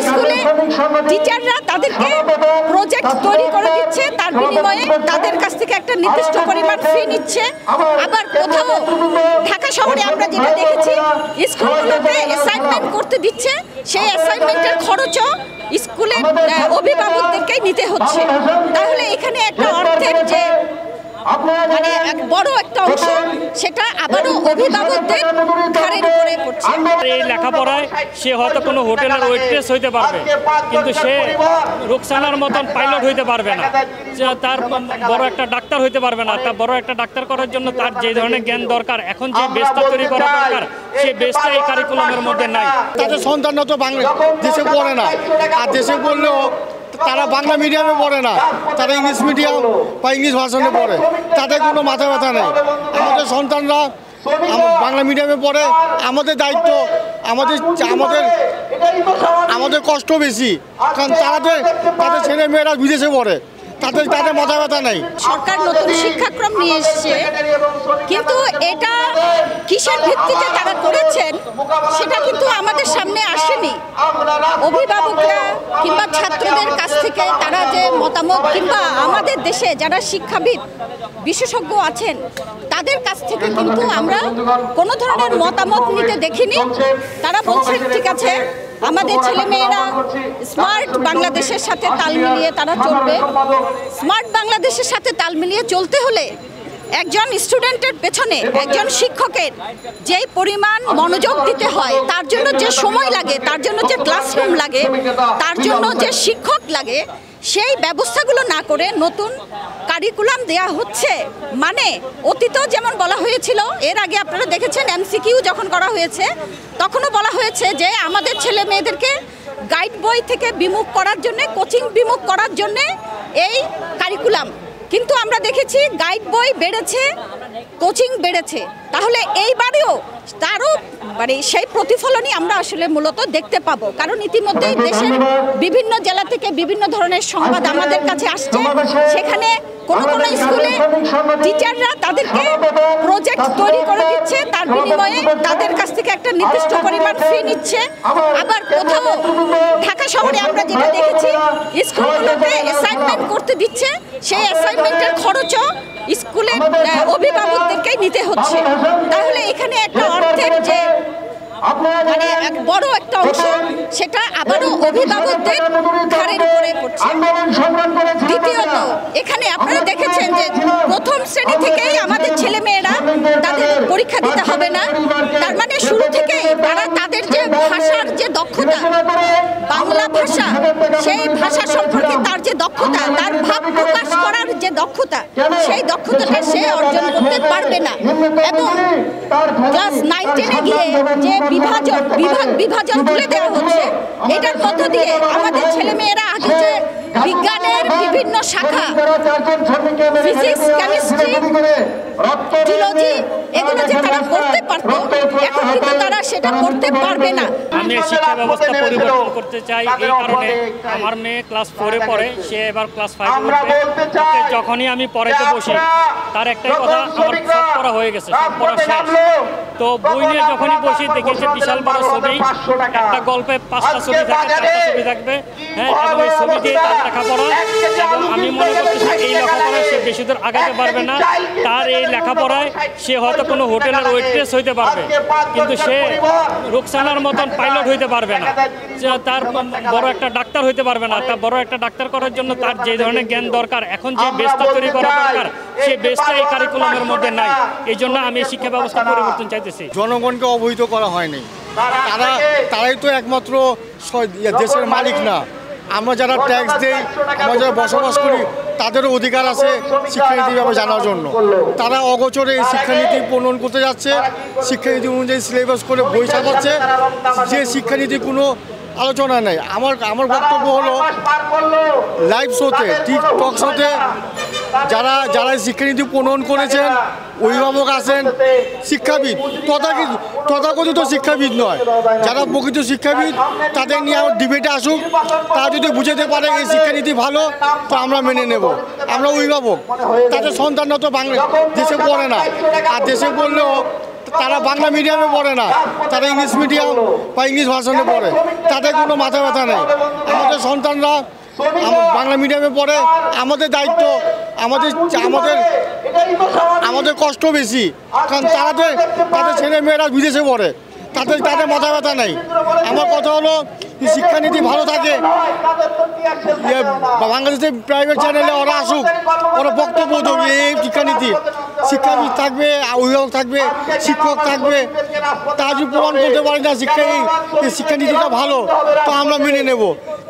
স্কুলে টিচাররা তাদেরকে প্রজেক্ট তৈরি করে দিচ্ছে, তার বিনিময়ে তাদের কাছ থেকে একটা নির্দিষ্ট পরিমাণ ফি নিচ্ছে। আবার কোথাও ঢাকা শহরে আমরা যেটা দেখেছি, স্কুলগুলোতে অ্যাসাইনমেন্ট করতে দিচ্ছে, সেই অ্যাসাইনমেন্টের খরচও স্কুলের অভিভাবকদেরকেই নিতে হচ্ছে। তাহলে এখানে একটা অর্থের যে মানে এক বড় একটা অংশ, সেটা আবারও অভিভাবকদের ঘাড়ের উপরে পড়ছে। এই লেখাপড়ায় সে হয়তো কোনো হোটেলের ওয়েট্রেস হইতে পারবে, কিন্তু সে রুকসানার মতন পাইলট হইতে পারবে না, তার বড় একটা ডাক্তার হইতে পারবে না। তার বড় একটা ডাক্তার করার জন্য তার যে ধরনের জ্ঞান দরকার, এখন যে বেসটা তৈরি করা দরকার, সেই বেসটা এই কারিকুলামের মধ্যে নাই। তাদের সন্তানরা তো বাংলা দেশে পড়ে না, আর দেশে পড়লেও তারা বাংলা মিডিয়ামে পড়ে না, তারা ইংলিশ মিডিয়াম বা ইংলিশ ভার্সনে পড়ে, তাদের কোনো মাথা ব্যথা নেই। আমাদের সন্তানরা বাংলা মিডিয়ামে পড়ে, আমাদের দায়িত্ব, আমাদের কষ্ট বেশি, কারণ তাদের ছেলে মেয়েরা বিদেশে পড়ে, তাদের মাথা ব্যথা নেই। সরকার নতুন শিক্ষাক্রম নিয়ে এসছে, কিন্তু এটা কিসের ভিত্তিতে তারা করেছেন সেটা কিন্তু আমাদের সামনে আসেনি। অভিভাবকরা কিংবা ছাত্রদের কাছ থেকে তারা যে মতামত, কিংবা আমাদের দেশে যারা শিক্ষাবিদ বিশেষজ্ঞ আছেন তাদের কাছ থেকে কিন্তু আমরা কোনো ধরনের মতামত নিতে দেখিনি। তারা বলছেন ঠিক আছে, আমাদের ছেলেমেয়েরা স্মার্ট বাংলাদেশের সাথে তাল মিলিয়ে তারা চলবে। স্মার্ট বাংলাদেশের সাথে তাল মিলিয়ে চলতে হলে একজন স্টুডেন্টের পেছনে একজন শিক্ষকের যেই পরিমাণ মনোযোগ দিতে হয়, তার জন্য যে সময় লাগে, তার জন্য যে ক্লাসরুম লাগে, তার জন্য যে শিক্ষক লাগে, সেই ব্যবস্থাগুলো না করে নতুন কারিকুলাম দেয়া হচ্ছে। মানে অতীতেও যেমন বলা হয়েছিল, এর আগে আপনারা দেখেছেন এমসিকিউ যখন করা হয়েছে তখনও বলা হয়েছে যে আমাদের ছেলে মেয়েদেরকে গাইড বই থেকে বিমুখ করার জন্য, কোচিং বিমুখ করার জন্য এই কারিকুলাম। কিন্তু আমরা দেখেছি গাইড বই বেড়েছে, কোচিং বেড়েছে। তাহলে এইবারেও তারও মানে সেই প্রতিফলনই আমরা আসলে মূলত দেখতে পাবো, কারণ ইতিমধ্যেই দেশের বিভিন্ন জেলা থেকে বিভিন্ন ধরনের সংবাদ আমাদের কাছে আসছে। সেখানে কোনো স্কুলে টিচাররা তাদেরকে প্রজেক্ট তৈরি করে দিচ্ছে, তার বিনিময়ে তাদের কাছ থেকে একটা নির্দিষ্ট পরিমাণ ফি নিচ্ছে। আবার কোথাও ঢাকা শহরে আমরা যেটা দেখেছি, স্কুলগুলোতে অ্যাসাইনমেন্ট করতে দিচ্ছে, সেই অ্যাসাইনমেন্টের খরচও স্কুলের অভিভাবকদেরকেই নিতে হচ্ছে। তাহলে এখানে একটা অর্থের যে মানে এক বড় একটা অংশ, সেটা আবারও অভিভাবকদের ঘাড়ের উপরে পড়ছে। দ্বিতীয়ত, এখানে আপনারা দেখেছেন যে প্রথম শ্রেণী থেকেই আমাদের ছেলে মেয়েরা তাদের পরীক্ষা দিতে হবে না। তার মানে শুরু থেকেই তারা তাদের যে ভাষার যে দক্ষতা, বাংলা ভাষা, সেই ভাষা সম্পর্কে তার যে দক্ষতা, তার ভাব প্রকাশ করার যে দক্ষতা, সেই দক্ষতাটা সে অর্জন করতে পারবে না। এবং ক্লাস 9-10-এ গিয়ে যে বিভাজন তুলে দেওয়া হচ্ছে, এটার মধ্য দিয়ে আমাদের ছেলেমেয়েরা আগে যে বিজ্ঞানের বিভিন্ন শাখা, ফিজিক্স, কেমিস্ট্রি, জুলজি, এগুলো যে তারা করতে পারত, এখন কিন্তু তারা সেটা করতে পারবে না। আমি শিক্ষা ব্যবস্থা পরিবর্তন করতে চাই, এই কারণে আমার মেয়ে ক্লাস 4-এ পড়ে, সে এবার ক্লাস 5-এ উঠবে। যখনই আমি পড়াইতে বসি, তার একটাই কথা, আমার সব পড়া হয়ে গেছে, সব পড়া শেষ। তো বই নিয়ে যখনই বসি দেখেছি বিশাল বড় ছবি, একটা গল্পে 5টা ছবি থাকবে, 4টা ছবি থাকবে, হ্যাঁ, এবং এই ছবি দিয়ে তার লেখাপড়া। এবং আমি মনে করতেছি এই লেখাপড়ায় সে বেশি দূর আগাতে পারবে না। তার এই লেখাপড়ায় সে হয়তো কোনো হোটেলের ওয়েট্রেস হইতে পারবে, কিন্তু সে রুকসানার মতন পাইলট হইতে পারবে না, তার বড় একটা ডাক্তার হইতে পারবে না। তার বড় একটা ডাক্তার করার জন্য তার যে ধরনের জ্ঞান দরকার, এখন যে বেসটা তৈরি করা দরকার, সেই বেসটা এই কারিকুলামের মধ্যে নাই। এই জন্য আমি এই শিক্ষা ব্যবস্থা পরিবর্তন চাইতেছি। জনগণকে অবহিত করা হয়নি, তারাই তো একমাত্র দেশের মালিক না। আমরা যারা ট্যাক্স দিই, আমরা যারা বসবাস করি, তাদেরও অধিকার আছে শিক্ষানীতি ব্যাপারে জানার জন্য। তারা অগোচরে এই শিক্ষানীতি প্রণয়ন করতে যাচ্ছে, শিক্ষানীতি অনুযায়ী সিলেবাস করে বই ছাপাচ্ছে, যে শিক্ষানীতি কোনো আলোচনা নেই। আমার বক্তব্য হলো, লাইভ শোতে, টিকটক শোতে যারা শিক্ষানীতি প্রণয়ন করেছেন, অভিভাবক আছেন, শিক্ষাবিদ, তথাকথিত শিক্ষাবিদ নয়, যারা প্রকৃত শিক্ষাবিদ, তাদের নিয়ে আমার ডিবেটে আসুক। তারা যদি বুঝতে পারে এই শিক্ষানীতি ভালো, তো আমরা মেনে নেব। আমরা অভিভাবক, তাদের সন্তানরা তো বাংলা দেশে পড়ে না, আর দেশে পড়লেও তারা বাংলা মিডিয়ামে পড়ে না, তারা ইংলিশ মিডিয়াম বা ইংলিশ ভার্সনে পড়ে, তাদের কোনো মাথা ব্যথা নেই। আমাদের সন্তানরা বাংলা মিডিয়ামে পড়ে, আমাদের দায়িত্ব, আমাদের কষ্ট বেশি, কারণ তাদের ছেলে মেয়েরা বিদেশে পড়ে, তাদের মাথা ব্যথা নেই। আমার কথা হলো শিক্ষানীতি ভালো থাকে, বাংলাদেশের প্রাইভেট চ্যানেলে ওরা আসুক, ওরা বক্তব্য দেবে, এই শিক্ষানীতি থাকবে, অভিভাবক থাকবে, শিক্ষক থাকবে, তা যদি প্রমাণ করতে পারে না শিক্ষানীতিটা ভালো, তা আমরা মেনে নেব।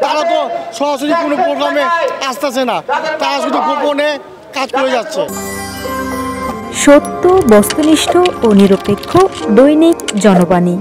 তারা তো সরাসরি কোনো প্রোগ্রামে আসতেছে না, তারা শুধু গোপনে কাজ করে যাচ্ছে। সত্য, বস্তুনিষ্ঠ ও নিরপেক্ষ দৈনিক জনবাণী।